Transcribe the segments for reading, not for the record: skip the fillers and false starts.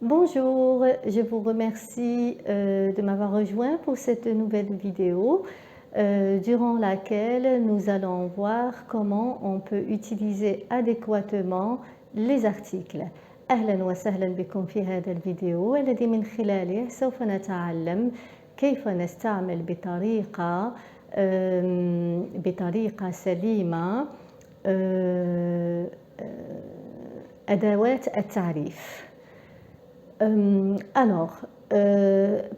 Bonjour, je vous remercie de m'avoir rejoint pour cette nouvelle vidéo durant laquelle nous allons voir comment on peut utiliser adéquatement les articles. أهلا وسهلا بكم في هذا الفيديو الذي من خلاله سوف نتعلم كيف نستعمل بطريقة سليمة أدوات التعريف.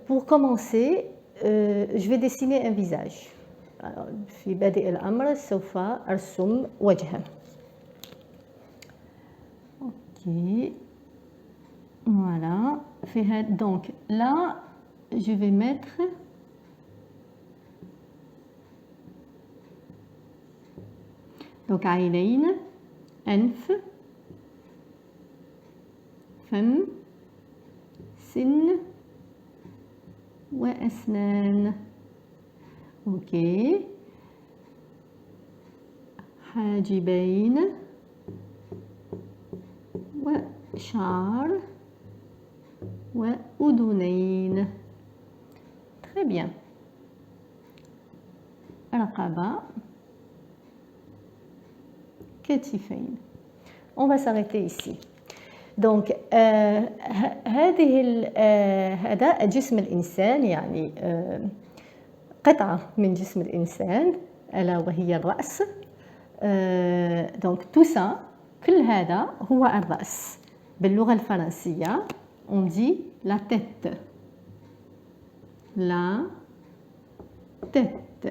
Pour commencer, je vais dessiner un visage. في بادئ الأمر سوف أرسم وجها. Ok, voilà. Donc là, je vais mettre donc عينين, أنف, فم, سن وأسنان. اوكي، حاجبين وشعر وأذنين. Très bien. رقبة، كتفين. On va s'arrêter ici. Donc هذا جسم الإنسان، يعني قطعة من جسم الإنسان ألا وهي الرأس. donc tout ça، كل هذا هو الرأس. باللغة الفرنسية on dit la tête. La tête.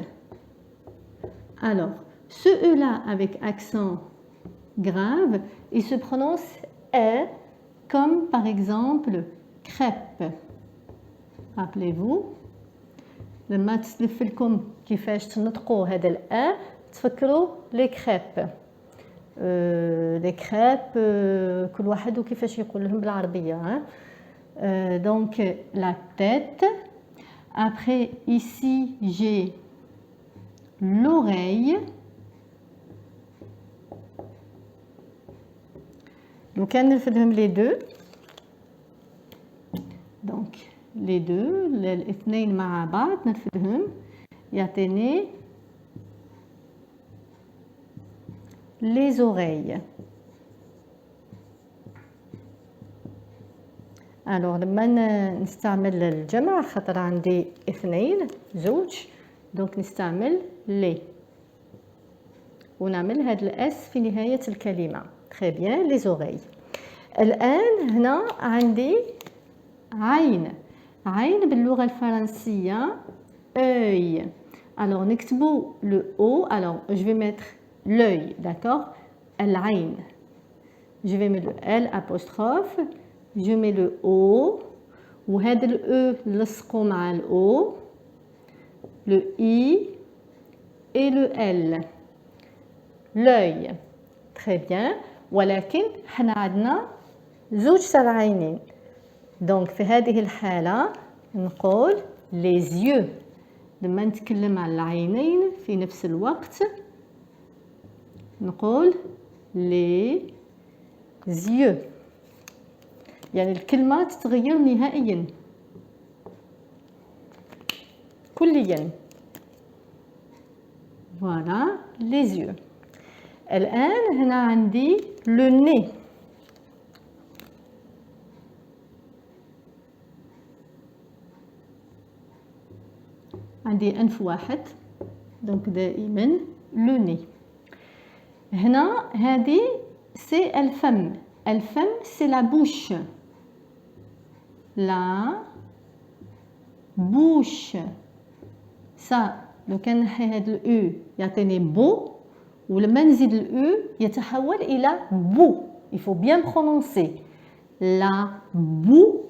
Alors ce E là avec accent grave, il se prononce E, comme par exemple crêpe. Rappelez-vous لما تسلف لكم كيفاش تنطقوا هذا الأ تفكروا لي كريب. لي كريب كل واحد وكيفاش يقول لهم بالعربية. Donc la tête. Après ici j'ai l'oreille. لو كان نرفدهم les deux. Donc les deux الاثنين مع بعض نرفدهم يعطيني les oreilles. alors لما نستعمل الجمع خاطر عندي اثنين زوج، دونك نستعمل لي ونعمل هاد الاس في نهاية الكلمة. très bien les oreilles. الآن هنا عندي عين. عين باللغة الفرنسية œil. alors نكتبوا le O. alors je vais mettre l'œil, d'accord. العين. je vais mettre le L apostrophe. je mets le O وهذا ال E نلصقوا مع ال O, le I et le L. l'œil. très bien. ولكن حنا عندنا زوج تاع العينين، دونك في هذه الحالة نقول les yeux. لما نتكلم على العينين في نفس الوقت نقول les yeux، يعني الكلمة تتغير نهائيا كليا. voilà les yeux. الآن هنا عندي le nez. عندي أنف واحد، دونك دائما le nez. هنا هذه سي الفم. الفم سي la bouche. la bouche. ça لو كان نحي هذا الأو يعطيني بو، ولما نزيد الأو يتحول إلى بو. il faut bien prononcer la بو.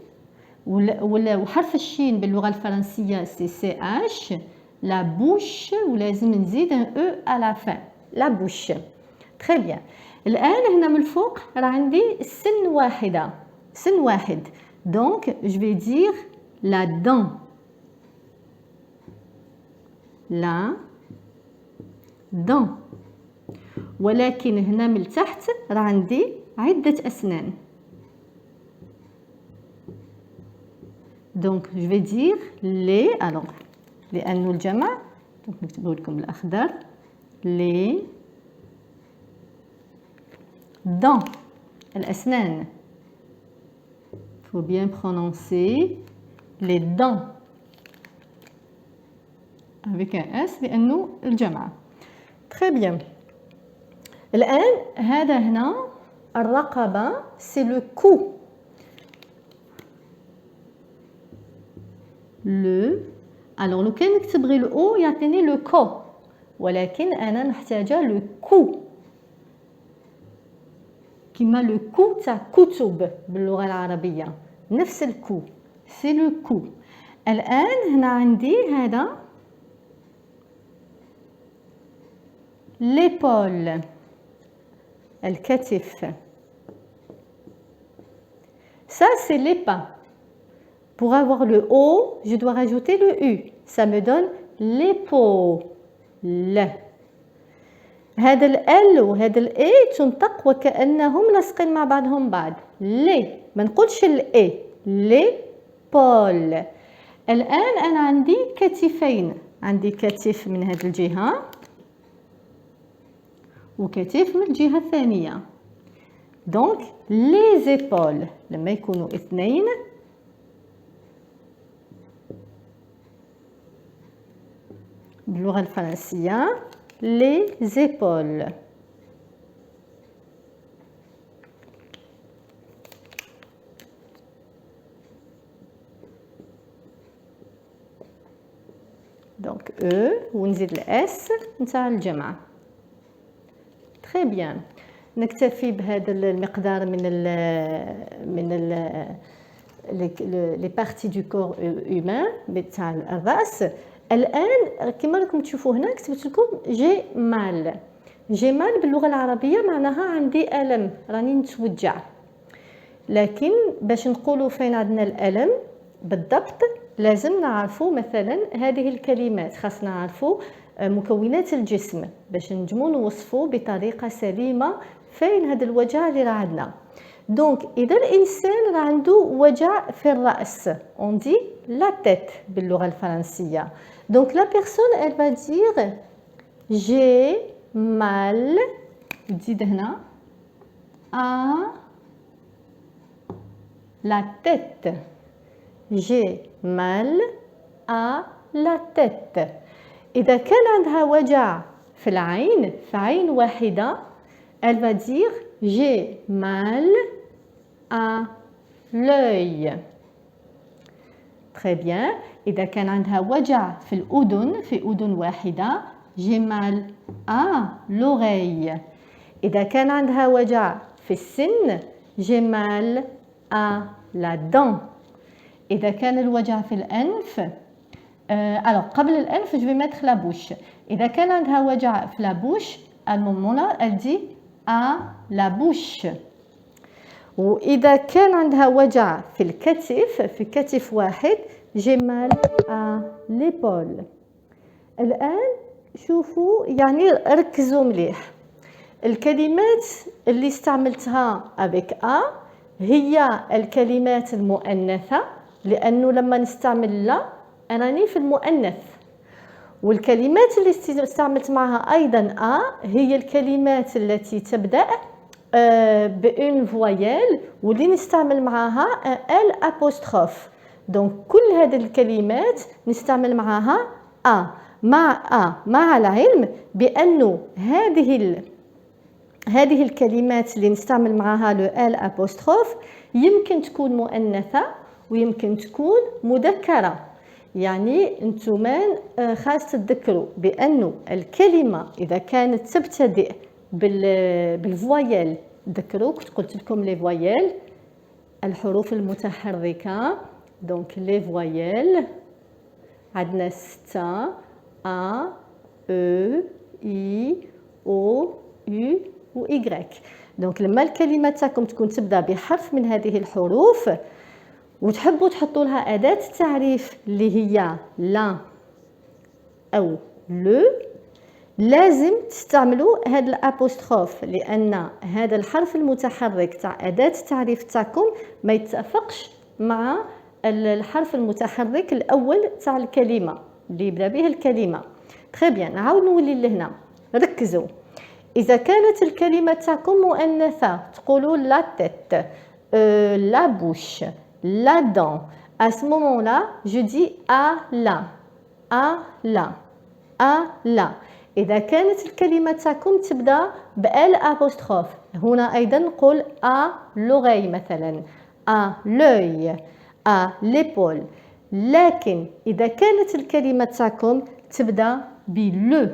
وحرف الشين باللغة الفرنسية سي سي اش. la bouche ولازم نزيد ان او à la fin. la bouche. très bien. الآن هنا من الفوق راه عندي سن واحدة، سن واحد، donc je vais dire la dent. la dent. ولكن هنا من تحت راه عندي عدة أسنان. دونك جو في دير لي. الوغ لانه الجمع دونك نكتبه لكم بالاخضر لي dents الاسنان. faut bien prononcer les dents avec un S لأنه الجمع. très bien. الآن هذا هنا الرقبة c'est le cou. le alors لو كان نكتب غير الأو يعطيني لو كو، ولكن أنا نحتاجة لو كو كيما لو كو تاع كتب باللغة العربية، نفس الكو سي لو كو. الآن هنا عندي هذا l'épaule الكتف. Ça c'est les pas. Pour avoir le O, je dois rajouter le U. Ça me donne l'épaule. هذا ال وهذا الاي تنطق وكأنهم لاصقين مع بعضهم بعض. لي ما نقولش الاي. لي بول. الآن أنا عندي كتفين، عندي كتف من هذه الجهة وكتف من الجهة الثانية. دونك لي زيبول لما يكونوا اثنين باللغة الفرنسية les épaules. donc E ونزيد الاس نتاع الجمع. très bien. نكتفي بهذا المقدار من les parties du corps humain بتاع الراس. الآن كما راكم تشوفوا هنا كتبت لكم جي مال. جي مال باللغة العربية معناها عندي ألم، راني نتوجع. لكن باش نقولوا فين عندنا الألم بالضبط لازم نعرفوا مثلا هذه الكلمات، خاصنا نعرفوا مكونات الجسم باش نجمو نوصفوا بطريقة سليمة فين هذا الوجع اللي راه عندنا. دونك إذا الإنسان راه عنده وجع في الرأس on dit la tête باللغة الفرنسية. Donc la personne elle va dire j'ai mal تزيد هنا à la tête. j'ai mal à la tête. إذا كان عندها وجع في العين في عين واحدة elle va dire j'ai mal à l'œil. très bien. إذا كان عندها وجع في الأذن في أذن واحدة j'ai mal à l'oreille. إذا كان عندها وجع في السن j'ai mal à la dent. إذا كان الوجع في الأنف alors قبل الأنف je vais mettre la bouche. إذا كان عندها وجع في la bouche à ce moment-là elle dit à la bouche. وإذا كان عندها وجع في الكتف في كتف واحد j'ai mal à l'épaule. الآن شوفوا يعني ركزوا مليح. الكلمات اللي استعملتها avec a هي الكلمات المؤنثة لأنه لما نستعمل لا أناني في المؤنث، والكلمات اللي استعملت معها أيضا a هي الكلمات التي تبدأ بأون فويل واللي نستعمل معها ال apostrophe. دونك كل هذه الكلمات نستعمل معها a مع العلم بأنه هذه الكلمات اللي نستعمل معها لو ال apostrophe يمكن تكون مؤنثة ويمكن تكون مذكرة. يعني انتم خاص تذكروا بأنه الكلمة إذا كانت تبتدئ بالفويل، ذكروا كنت قلت لكم لي فويل الحروف المتحركة. دونك لي فويل عندنا 6 A E I O U و Y. دونك لما الكلمة تاعكم تكون تبدا بحرف من هذه الحروف وتحبوا تحطوا لها أداة تعريف اللي هي لا أو لو لازم تستعملوا هذا الابوستروف، لأن هذا الحرف المتحرك تاع أداة التعريف تاعكم ما يتفقش مع الحرف المتحرك الأول تاع الكلمة اللي يبدا به الكلمة. تري بيان، نعاود نولي لهنا، ركزوا. إذا كانت الكلمة تاعكم مؤنثة تقولوا لا تيت، لا بوش، لا دون. À ce moment-là, je dis à la، à la، à la. إذا كانت الكلمة تاعكم تبدا بال apostrophe، هنا أيضا نقول à l'oreille مثلا، à l'œil، à l'épaule. لكن إذا كانت الكلمة تاعكم تبدا بلو،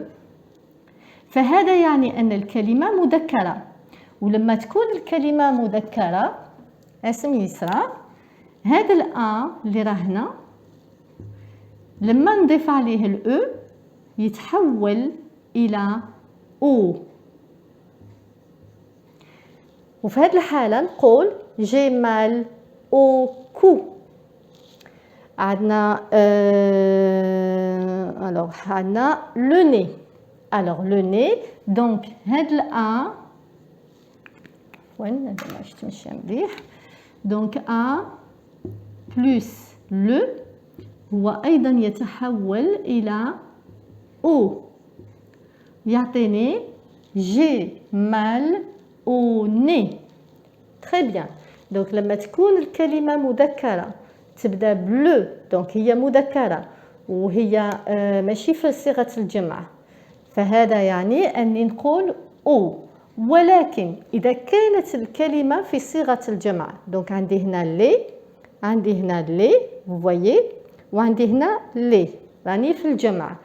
فهذا يعني أن الكلمة مذكرة. ولما تكون الكلمة مذكرة اسم يسرى، هذا الأ اللي راه هنا لما نضيف عليه الأو يتحول إلى أو. وفي هذه الحالة نقول j'ai mal au cou. عندنا عندنا le nez. Alors le nez، donc هاد الأ وين هذا باش تمشي مليح، donc أ بلس لو هو أيضا يتحول إلى أو، يعطيني j'ai mal au nez. très bien. donc لما تكون الكلمة مذكرة تبدا بلو، دونك هي مذكرة وهي ماشي في صيغة الجمع، فهذا يعني أني نقول أو. ولكن إذا كانت الكلمة في صيغة الجمع، دونك عندي هنا لي، عندي هنا لي فوايي، وعندي هنا لي راني في الجمع،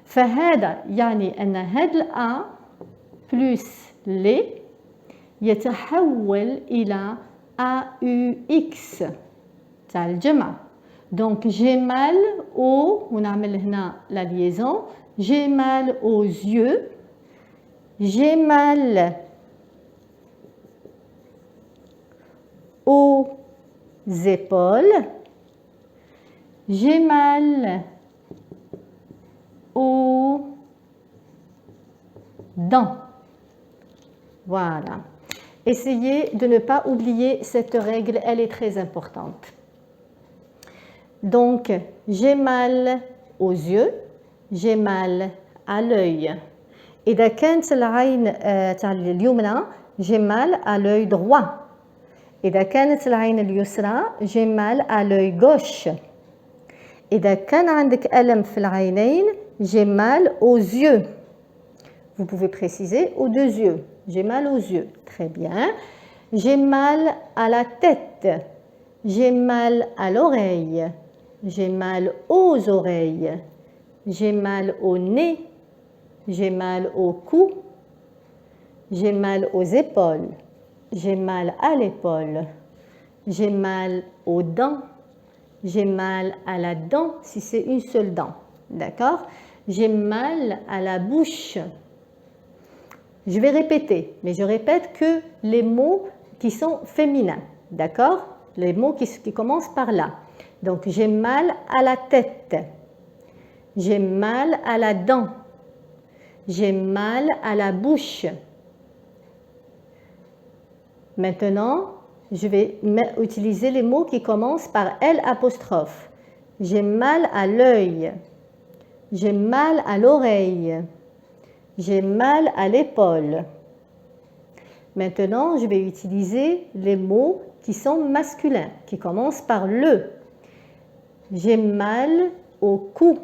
فهذا يعني أن هاد الأ بلس لي يتحول إلى أ يو إكس تاع الجمع. دونك جي مال أو، ونعمل هنا لا ليزون، j'ai mal aux yeux، j'ai mal aux épaules، j'ai mal aux dents. Voilà. Essayez de ne pas oublier cette règle, elle est très importante. Donc, j'ai mal aux yeux، j'ai mal à l'œil. إذا كانت العين تاع اليمنى j'ai mal à l'œil droit. إذا كانت العين اليسرى j'ai mal à l'œil gauche. إذا كان عندك ألم في العينين j'ai mal aux yeux. Vous pouvez préciser aux deux yeux. J'ai mal aux yeux. Très bien. J'ai mal à la tête. J'ai mal à l'oreille. J'ai mal aux oreilles. J'ai mal au nez. J'ai mal au cou. J'ai mal aux épaules. J'ai mal à l'épaule. J'ai mal aux dents. J'ai mal à la dent si c'est une seule dent. D'accord? J'ai mal à la bouche. Je vais répéter, mais je répète que les mots qui sont féminins. D'accord? Les mots qui commencent par là. Donc, j'ai mal à la tête. J'ai mal à la dent. J'ai mal à la bouche. Maintenant, je vais utiliser les mots qui commencent par L apostrophe. J'ai mal à l'œil. J'ai mal à l'oreille. J'ai mal à l'épaule. Maintenant, je vais utiliser les mots qui sont masculins, qui commencent par le. J'ai mal au cou.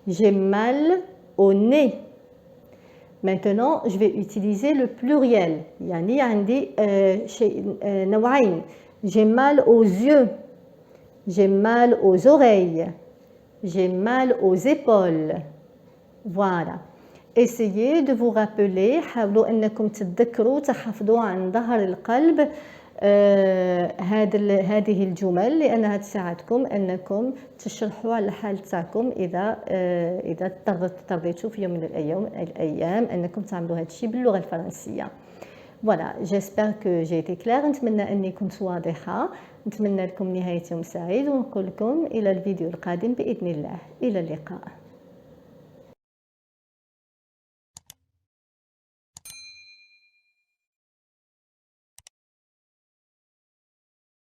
J'ai mal au nez. Maintenant, je vais utiliser le pluriel. يعني عندي نوعين. J'ai mal aux yeux. J'ai mal aux oreilles. J'ai mal aux épaules. Voilà. Essayez de vous rappeler، حاولوا أنكم تتذكروا تحفظوا عن ظهر القلب هذه الجمل، لأنها تساعدكم أنكم تشرحوا على الحال تاعكم إذا اضطريتوا في يوم من الأيام أنكم تعملوا هذا الشيء باللغة الفرنسية. Voilà, j'espère que j'ai été claire. نتمنى أني كنت واضحة. نتمنى لكم نهاية يوم سعيد، ونقول لكم إلى الفيديو القادم بإذن الله. إلى اللقاء.